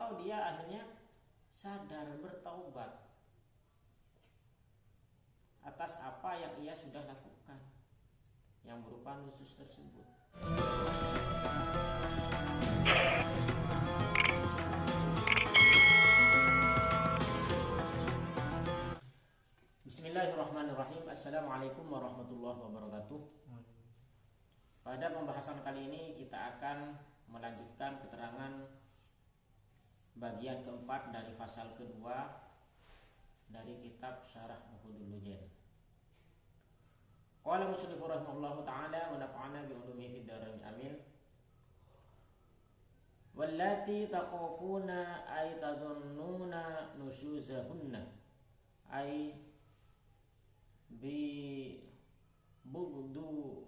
atau dia akhirnya sadar bertaubat atas apa yang ia sudah lakukan yang berupa nusus tersebut. Bismillahirrahmanirrahim. Assalamualaikum warahmatullahi wabarakatuh. Pada pembahasan kali ini kita akan melanjutkan keterangan bagian keempat dari fasal kedua dari kitab Syarah Nuhudul Lujen. Qala musannif rahimahullahu ta'ala wa nafa'ana bi ulumihi fid dharain amin. Wallati takhafuna ay tadhunnuna nusyuzahunna ay bi bughdu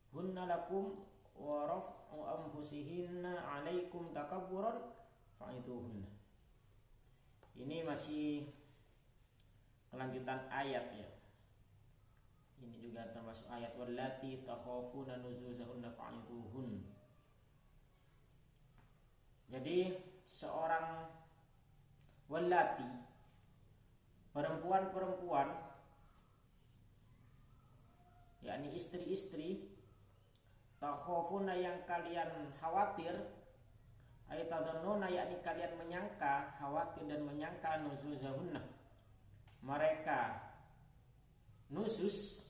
hunna lakum wa raf'u anfusihinna 'alaikum takabburan fa'ituhunna. Ini masih kelanjutan ayat ya. Ini juga termasuk ayat wallati takhafuna nuzuzahunna fa'ituhun. Jadi seorang wallati, perempuan-perempuan, yakni istri-istri, takhafuna yang kalian khawatir, ayatadannuna yakni kalian menyangka, khawatir dan menyangka nuzuzahunna, mereka nuzus.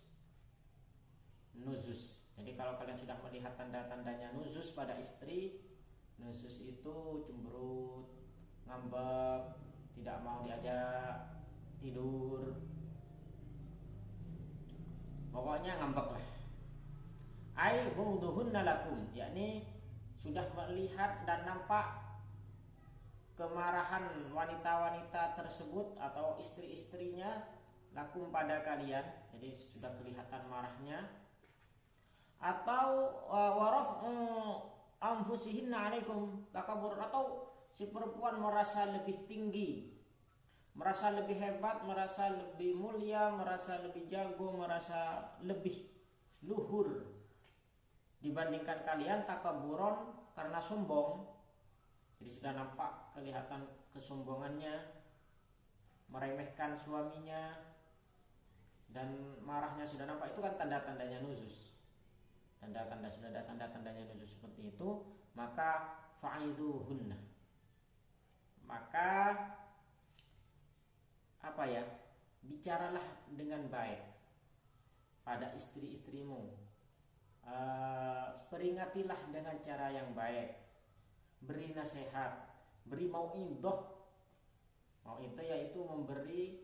Jadi kalau kalian sudah melihat tanda-tandanya nuzus pada istri, nuzus itu cemberut, ngambek, tidak mau diajak tidur, pokoknya ngambek lah. Ai bughduhunna lakum, yakni sudah melihat dan nampak kemarahan wanita-wanita tersebut atau istri-istrinya lakum pada kalian, jadi sudah kelihatan marahnya. Atau waraf'u anfusihinna 'alaikum takabur, atau si perempuan merasa lebih tinggi, merasa lebih hebat, merasa lebih mulia, merasa lebih jago, merasa lebih luhur dibandingkan kalian, takaburon karena sombong. Jadi sudah nampak kelihatan kesombongannya, meremehkan suaminya, dan marahnya sudah nampak. Itu kan tanda-tandanya nuzus. Sudah ada tanda-tandanya nuzus seperti itu, maka fa'iduhunna, maka bicaralah dengan baik pada istri-istrimu. Peringatilah dengan cara yang baik, beri nasihat, beri mau'idhah. Mau'idhah yaitu memberi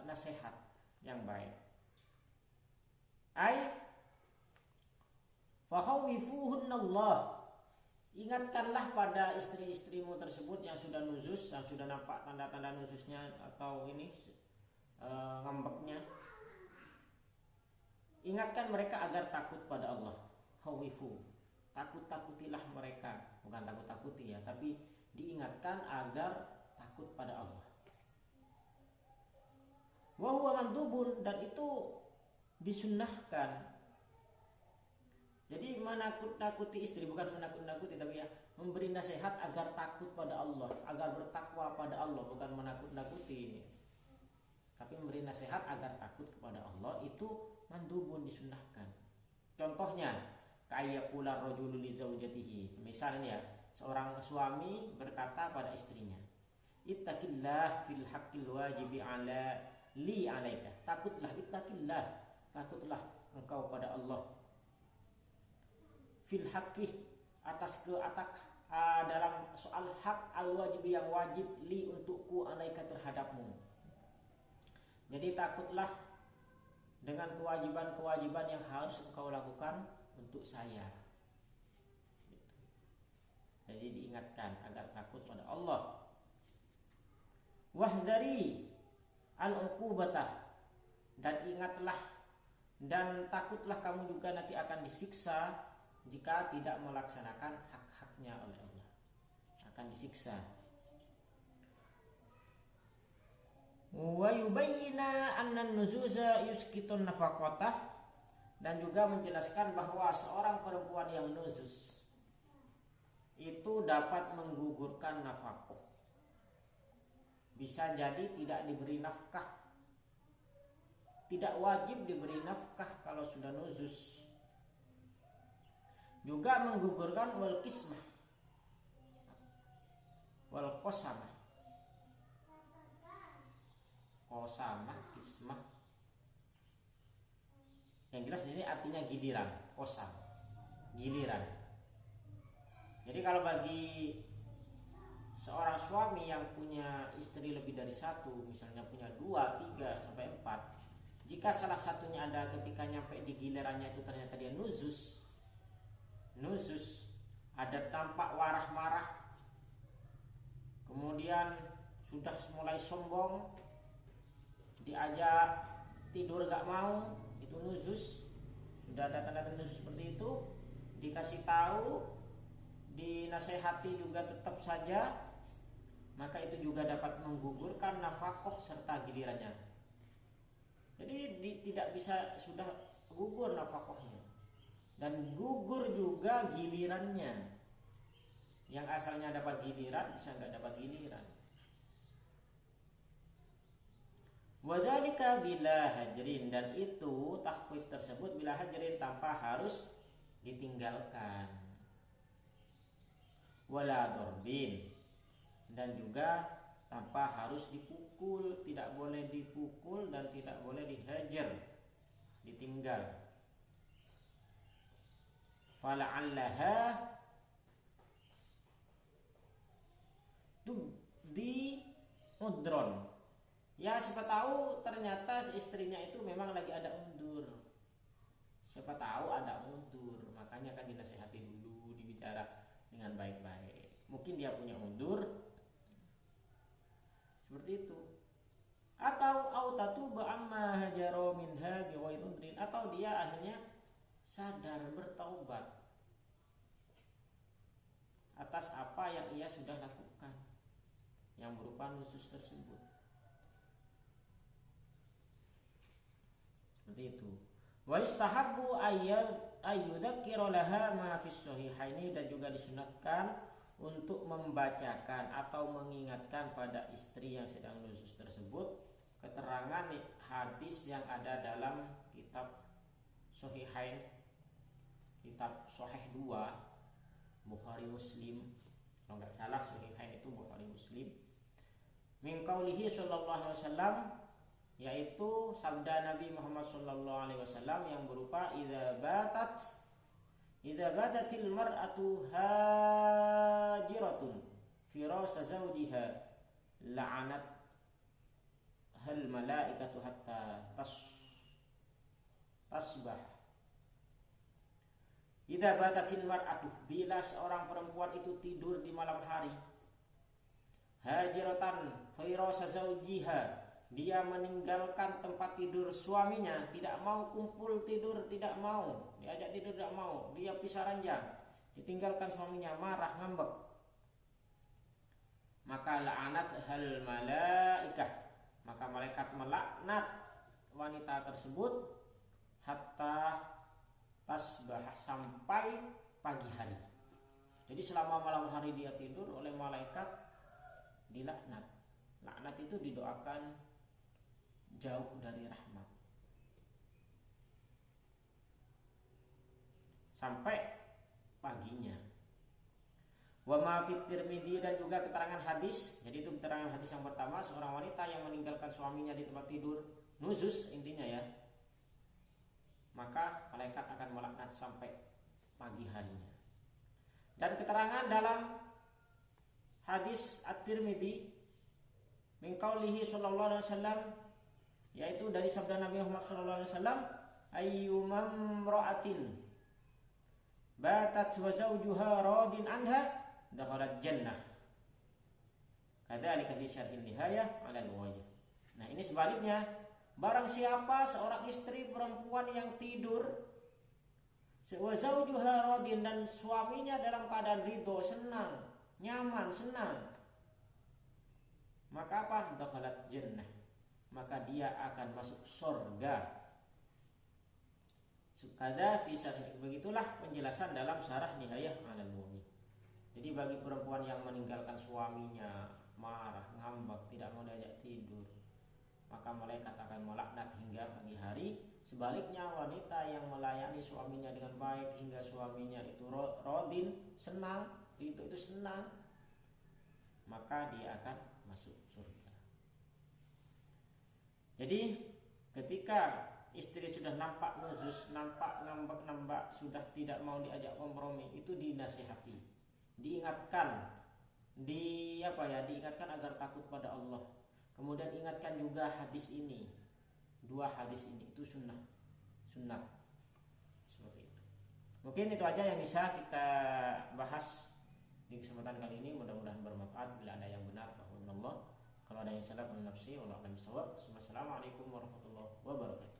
nasihat yang baik. Ai fakhawifuhunnallah, ingatkanlah pada istri-istrimu tersebut yang sudah nuzus, yang sudah nampak tanda-tanda nuzusnya atau ini ngambeknya. Ingatkan mereka agar takut pada Allah. Khawifu, takut-takutilah mereka, bukan takut-takuti ya, tapi diingatkan agar takut pada Allah. Wa huwa mandubun, dan itu disunnahkan. Jadi menakut-nakuti istri, bukan menakut-nakuti, tapi ya memberi nasihat agar takut pada Allah, agar bertakwa pada Allah, bukan menakut-nakuti ini. Tapi memberi nasihat agar takut kepada Allah itu mandubun, disunnahkan. Contohnya kayaqula rajulu li zaujatihi, misalnya seorang suami berkata pada istrinya, ittaqillah fil haqqil wajibi ala li alaika, takutlah, ittaqillah, takutlah engkau pada Allah, fil haqqi, atas dalam soal hak al wajib, yang wajib, li untukku, alaika terhadapmu. Jadi takutlah dengan kewajiban-kewajiban yang harus engkau lakukan untuk saya. Jadi diingatkan agar takut pada Allah. Wahdari al-uqubata, dan ingatlah dan takutlah kamu juga nanti akan disiksa jika tidak melaksanakan hak-haknya oleh Allah, akan disiksa. Wa yubayyina anna nuzuza yuskitun nafaqatah, dan juga menjelaskan bahwa seorang perempuan yang nuzuz itu dapat menggugurkan nafkah. Bisa jadi tidak diberi nafkah. Tidak wajib diberi nafkah kalau sudah nuzuz. Juga menggugurkan wal kismah, wal qasamah. Qasamah, kismah. Yang jelas ini artinya giliran, qasam. Giliran. Jadi kalau bagi seorang suami yang punya istri lebih dari satu, misalnya punya 2, 3, sampai 4, jika salah satunya ada ketika nyampe di gilirannya itu ternyata dia nuzuz, ada tampak marah-marah, kemudian sudah mulai sombong, diajak tidur gak mau, itu nuzuz. Sudah ada tanda-tanda nuzuz seperti itu, dikasih tahu, dinasehati juga tetap saja, maka itu juga dapat menggugurkan nafkah serta gilirannya. Jadi tidak bisa sudah gugur nafkahnya, dan gugur juga gilirannya. Yang asalnya dapat giliran bisa nggak dapat giliran. Wadzalika bila hajrin, dan itu takhfif tersebut bila hajrin tanpa harus ditinggalkan. Wala dorbin, dan juga tanpa harus dipukul, tidak boleh dipukul dan tidak boleh dihajar, ditinggal. Fala'allaha tubdi udron, ya siapa tahu ternyata istrinya itu memang lagi ada undur. Siapa tahu ada undur, makanya kan dinasehati dulu, dibicara dengan baik-baik. Mungkin dia punya undur, seperti itu. Atau autatuba amma hajaro minha biwai udrin, atau dia akhirnya sadar bertaubat atas apa yang ia sudah lakukan yang berupa nuzuz tersebut. Seperti itu. Wa istahabbu ayyudzakkira laha ma fis sahihaini, dan juga disunatkan untuk membacakan atau mengingatkan pada istri yang sedang nuzuz tersebut keterangan hadis yang ada dalam kitab Sahihain, kitab Sahih 2 Bukhari Muslim, kalau nggak salah Sahihain itu Bukhari Muslim, min qaulihi sallallahu alaihi wasallam, yaitu sabda Nabi Muhammad sallallahu alaihi wasallam yang berupa idza batatil mar'atu hajiratun firasa zawjiha la'anat hal malaikatu hatta tasbah. Idza batatil mar'atu, bila seorang perempuan itu tidur di malam hari, hajiratan firasa zawjiha, dia meninggalkan tempat tidur suaminya, tidak mau kumpul tidur, tidak mau diajak tidur, tidak mau, dia pisah ranjang, ditinggalkan suaminya, marah, ngambek, maka la'anat hal malaikah, maka malaikat melaknat wanita tersebut hatta tasbah, sampai pagi hari. Jadi selama malam hari dia tidur, oleh malaikat dilaknat. Laknat itu didoakan jauh dari rahmat sampai paginya. Wa ma fit Tirmidzi, dan juga keterangan hadis. Jadi itu keterangan hadis yang pertama, seorang wanita yang meninggalkan suaminya di tempat tidur nuzuz intinya ya, maka malaikat akan melaknat sampai pagi harinya. Dan keterangan dalam hadis At-Tirmidzi min qaulihi sallallahu alaihi wasallam, yaitu dari sabda Nabi Muhammad sallallahu alaihi wasallam, ayyumam ra'atin batat wa zawjuha radin anha dakhalat jannah. Kadzalika fi syarhin nihayah 'ala al-Ghaiyah. Nah, ini sebaliknya, barang siapa seorang istri perempuan yang tidur wa zawjuha radin, dan suaminya dalam keadaan ridho, senang, nyaman, senang, maka apa? Dakhalat jannah, maka dia akan masuk surga. Kada fi syarh, begitulah penjelasan dalam syarah Nihayah 'Alal Mu'min. Jadi bagi perempuan yang meninggalkan suaminya, marah, ngambek, tidak mau diajak tidur, maka malaikat akan melaknat hingga pagi hari. Sebaliknya wanita yang melayani suaminya dengan baik hingga suaminya itu rodin, senang, itu senang, maka dia akan masuk surga. Jadi ketika istri sudah nampak nuzus, nampak ngambek, sudah tidak mau diajak kompromi, itu dinasihati, diingatkan, diingatkan agar takut pada Allah. Kemudian ingatkan juga hadis ini, 2 hadis ini itu sunnah seperti itu. Mungkin itu aja yang bisa kita bahas di kesempatan kali ini. Mudah-mudahan bermanfaat. Bila ada yang benar Allah, kalau ada yang salah min nafsi wallahu a'lam bishawab. Wassalamualaikum warahmatullahi wabarakatuh.